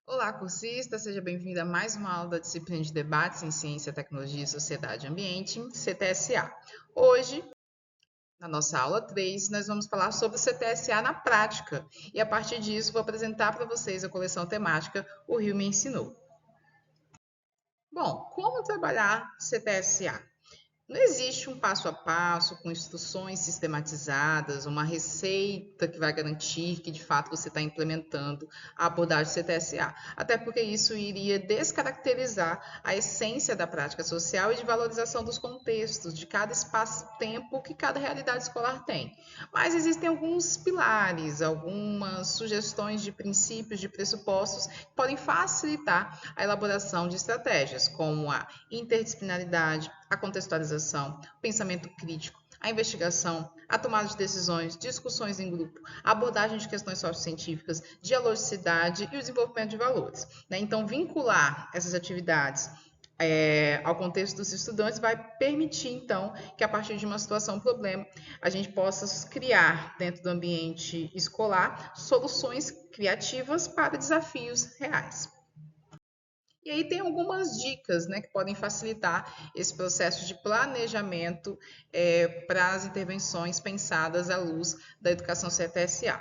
Olá, cursista, seja bem-vindo a mais uma aula da disciplina de Debates em Ciência, Tecnologia, Sociedade e Ambiente, CTSA. Hoje, na nossa aula 3, nós vamos falar sobre o CTSA na prática e, a partir disso, vou apresentar para vocês a coleção temática O Rio Me Ensinou. Bom, como trabalhar CTSA? Não existe um passo a passo com instruções sistematizadas, uma receita que vai garantir que de fato você está implementando a abordagem CTSA, até porque isso iria descaracterizar a essência da prática social e de valorização dos contextos, de cada espaço-tempo que cada realidade escolar tem. Mas existem alguns pilares, algumas sugestões de princípios, de pressupostos que podem facilitar a elaboração de estratégias, como a interdisciplinaridade, a contextualização, o pensamento crítico, a investigação, a tomada de decisões, discussões em grupo, a abordagem de questões sociocientíficas, dialogicidade e o desenvolvimento de valores. Então, vincular essas atividades ao contexto dos estudantes vai permitir, então, que a partir de uma situação, um problema, a gente possa criar, dentro do ambiente escolar, soluções criativas para desafios reais. E aí tem algumas dicas, né, que podem facilitar esse processo de planejamento para as intervenções pensadas à luz da educação CTSA.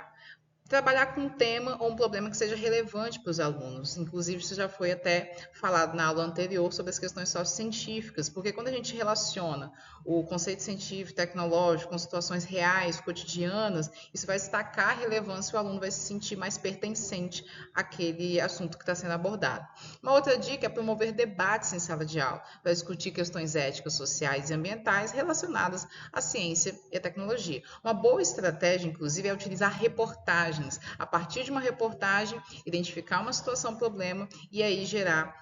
Trabalhar com um tema ou um problema que seja relevante para os alunos. Inclusive, isso já foi até falado na aula anterior sobre as questões sociocientíficas, porque quando a gente relaciona o conceito científico e tecnológico com situações reais, cotidianas, isso vai destacar a relevância e o aluno vai se sentir mais pertencente àquele assunto que está sendo abordado. Uma outra dica é promover debates em sala de aula, para discutir questões éticas, sociais e ambientais relacionadas à ciência e à tecnologia. Uma boa estratégia, inclusive, é utilizar reportagens. A partir de uma reportagem, identificar uma situação, problema e aí gerar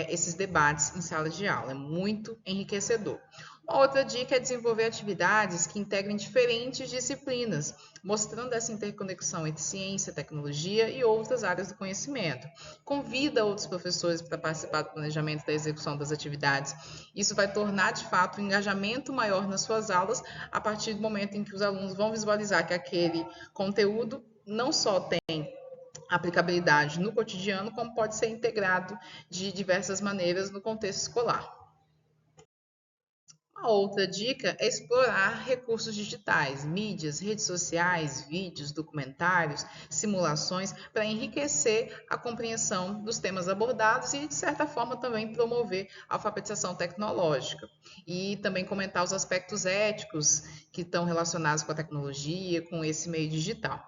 esses debates em sala de aula. É muito enriquecedor. Uma outra dica é desenvolver atividades que integrem diferentes disciplinas, mostrando essa interconexão entre ciência, tecnologia e outras áreas do conhecimento. Convida outros professores para participar do planejamento da execução das atividades. Isso vai tornar, de fato, um engajamento maior nas suas aulas a partir do momento em que os alunos vão visualizar que aquele conteúdo não só tem aplicabilidade no cotidiano, como pode ser integrado de diversas maneiras no contexto escolar. Uma outra dica é explorar recursos digitais, mídias, redes sociais, vídeos, documentários, simulações, para enriquecer a compreensão dos temas abordados e, de certa forma, também promover a alfabetização tecnológica. E também comentar os aspectos éticos que estão relacionados com a tecnologia, com esse meio digital.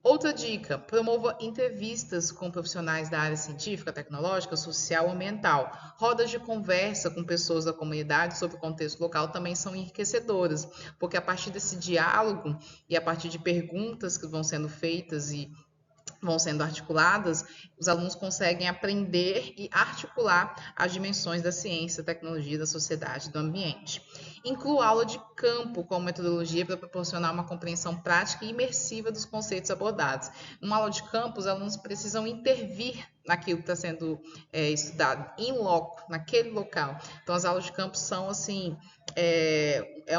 Outra dica: promova entrevistas com profissionais da área científica, tecnológica, social, ambiental. Rodas de conversa com pessoas da comunidade sobre o contexto local também são enriquecedoras, porque a partir desse diálogo e a partir de perguntas que vão sendo feitas e vão sendo articuladas, os alunos conseguem aprender e articular as dimensões da ciência, da tecnologia, da sociedade, do ambiente. Inclua aula de campo como metodologia para proporcionar uma compreensão prática e imersiva dos conceitos abordados. Numa aula de campo, os alunos precisam intervir naquilo que está sendo estudado, em loco, naquele local. Então, as aulas de campo são, assim,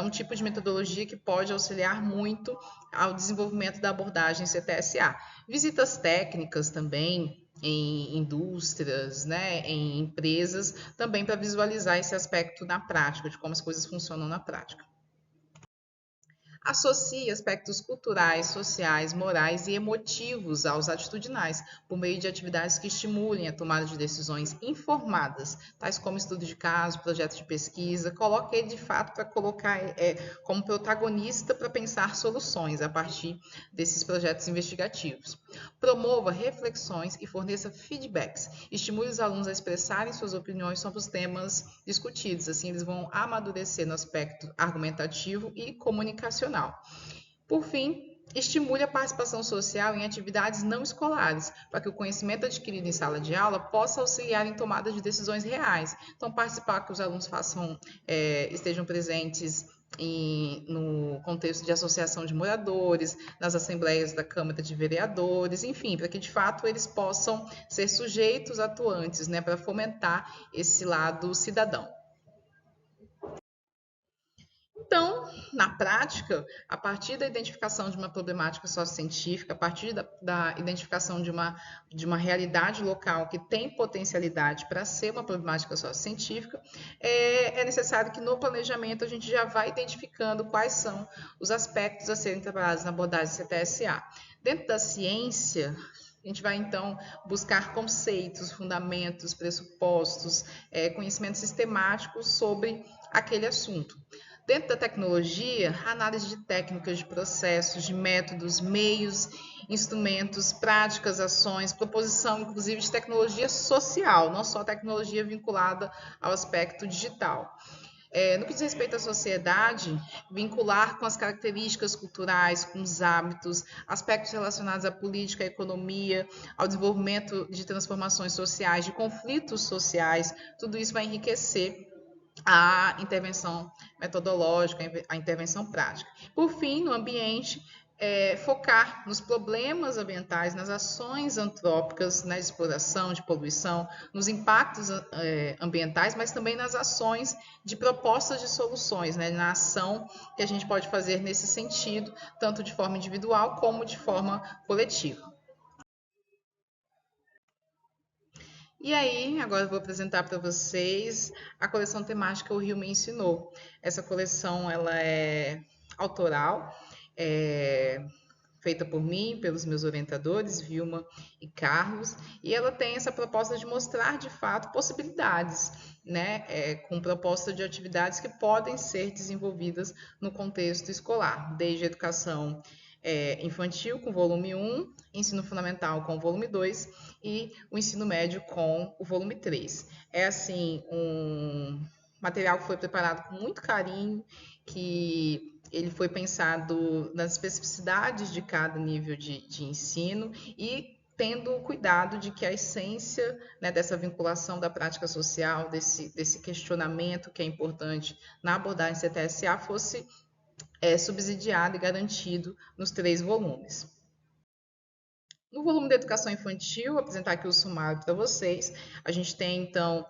um tipo de metodologia que pode auxiliar muito ao desenvolvimento da abordagem CTSA. Visitas técnicas também em indústrias, né, em empresas, também para visualizar esse aspecto na prática, de como as coisas funcionam na prática. Associe aspectos culturais, sociais, morais e emotivos aos atitudinais, por meio de atividades que estimulem a tomada de decisões informadas, tais como estudo de caso, projeto de pesquisa. Coloque ele de fato para colocar como protagonista para pensar soluções a partir desses projetos investigativos. Promova reflexões e forneça feedbacks. Estimule os alunos a expressarem suas opiniões sobre os temas discutidos. Assim, eles vão amadurecer no aspecto argumentativo e comunicacional. Por fim, estimule a participação social em atividades não escolares, para que o conhecimento adquirido em sala de aula possa auxiliar em tomada de decisões reais. Então, participar que os alunos estejam presentes no contexto de associação de moradores, nas assembleias da Câmara de Vereadores, enfim, para que de fato eles possam ser sujeitos atuantes, né, para fomentar esse lado cidadão. Então, na prática, a partir da identificação de uma problemática sociocientífica, a partir da identificação de uma realidade local que tem potencialidade para ser uma problemática sociocientífica, é necessário que no planejamento a gente já vá identificando quais são os aspectos a serem trabalhados na abordagem CTSA. Dentro da ciência, a gente vai, então, buscar conceitos, fundamentos, pressupostos, conhecimentos sistemáticos sobre aquele assunto. Dentro da tecnologia, análise de técnicas, de processos, de métodos, meios, instrumentos, práticas, ações, proposição, inclusive, de tecnologia social, não só tecnologia vinculada ao aspecto digital. No que diz respeito à sociedade, vincular com as características culturais, com os hábitos, aspectos relacionados à política, à economia, ao desenvolvimento de transformações sociais, de conflitos sociais, tudo isso vai enriquecer a intervenção metodológica, a intervenção prática. Por fim, no ambiente, focar nos problemas ambientais, nas ações antrópicas, na exploração de poluição, nos impactos ambientais, mas também nas ações de propostas de soluções, né, na ação que a gente pode fazer nesse sentido, tanto de forma individual como de forma coletiva. E aí, agora eu vou apresentar para vocês a coleção temática O Rio Me Ensinou. Essa coleção ela é autoral, feita por mim, pelos meus orientadores, Vilma e Carlos, e ela tem essa proposta de mostrar, de fato, possibilidades, né, com proposta de atividades que podem ser desenvolvidas no contexto escolar, desde a educação infantil com o volume 1, ensino fundamental com o volume 2 e o ensino médio com o volume 3. É assim um material que foi preparado com muito carinho, que ele foi pensado nas especificidades de cada nível de ensino e tendo o cuidado de que a essência, né, dessa vinculação da prática social, desse questionamento que é importante na abordagem CTSA fosse subsidiado e garantido nos 3 volumes. No volume da educação infantil, vou apresentar aqui o sumário para vocês. A gente tem, então,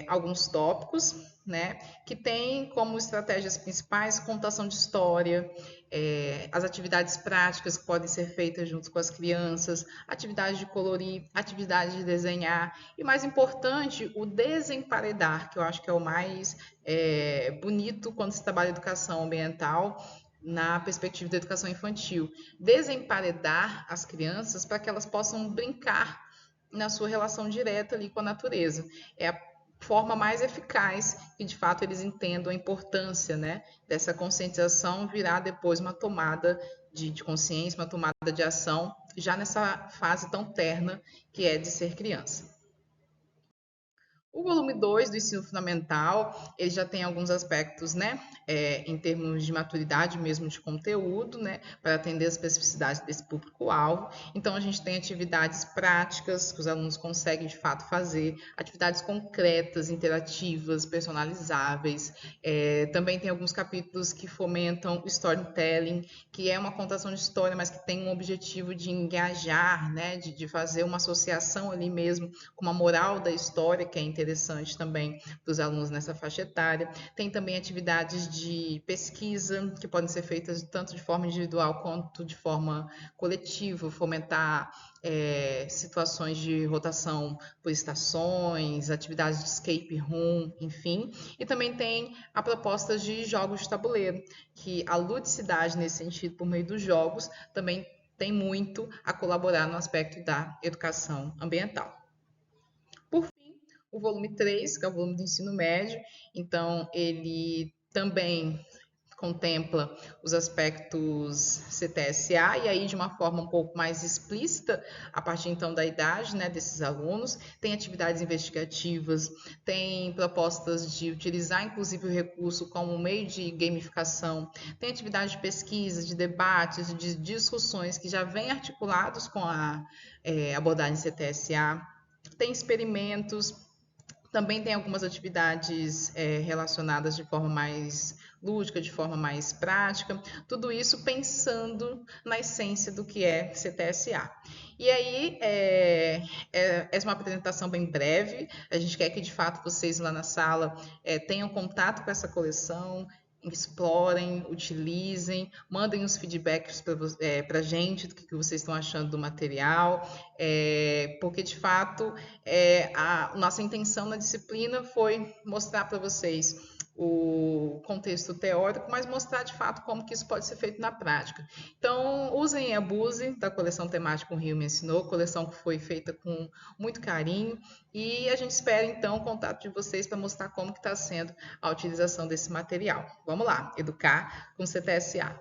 alguns tópicos, né, que tem como estratégias principais contação de história, as atividades práticas que podem ser feitas junto com as crianças, atividade de colorir, atividade de desenhar e, mais importante, o desemparedar, que eu acho que é o mais bonito quando se trabalha educação ambiental, na perspectiva da educação infantil, desemparedar as crianças para que elas possam brincar na sua relação direta ali com a natureza. É a forma mais eficaz que, de fato, eles entendam a importância, né, dessa conscientização virar depois uma tomada de consciência, uma tomada de ação, já nessa fase tão terna que é de ser criança. O volume 2 do ensino fundamental, ele já tem alguns aspectos, né, em termos de maturidade mesmo de conteúdo, né, para atender as especificidades desse público-alvo. Então, a gente tem atividades práticas que os alunos conseguem, de fato, fazer, atividades concretas, interativas, personalizáveis. Também tem alguns capítulos que fomentam o storytelling, que é uma contação de história, mas que tem um objetivo de engajar, né, de fazer uma associação ali mesmo com uma moral da história, que é interessante também para os alunos nessa faixa etária. Tem também atividades de pesquisa que podem ser feitas tanto de forma individual quanto de forma coletiva, fomentar situações de rotação por estações, atividades de escape room, enfim. E também tem a proposta de jogos de tabuleiro, que a ludicidade nesse sentido, por meio dos jogos, também tem muito a colaborar no aspecto da educação ambiental. O volume 3, que é o volume do ensino médio, então ele também contempla os aspectos CTSA e aí de uma forma um pouco mais explícita a partir então da idade, né, desses alunos. Tem atividades investigativas, tem propostas de utilizar inclusive o recurso como meio de gamificação, tem atividades de pesquisa, de debates, de discussões que já vêm articulados com a abordagem CTSA, tem experimentos. Também tem algumas atividades relacionadas de forma mais lúdica, de forma mais prática, tudo isso pensando na essência do que é CTSA. E aí, essa é uma apresentação bem breve, a gente quer que de fato vocês lá na sala tenham contato com essa coleção, explorem, utilizem, mandem os feedbacks para a gente do que vocês estão achando do material, porque de fato a nossa intenção na disciplina foi mostrar para vocês o contexto teórico, mas mostrar de fato como que isso pode ser feito na prática. Então, usem e abusem da coleção temática O Rio Me Ensinou, coleção que foi feita com muito carinho, e a gente espera então o contato de vocês para mostrar como que está sendo a utilização desse material. Vamos lá, educar com CTSA.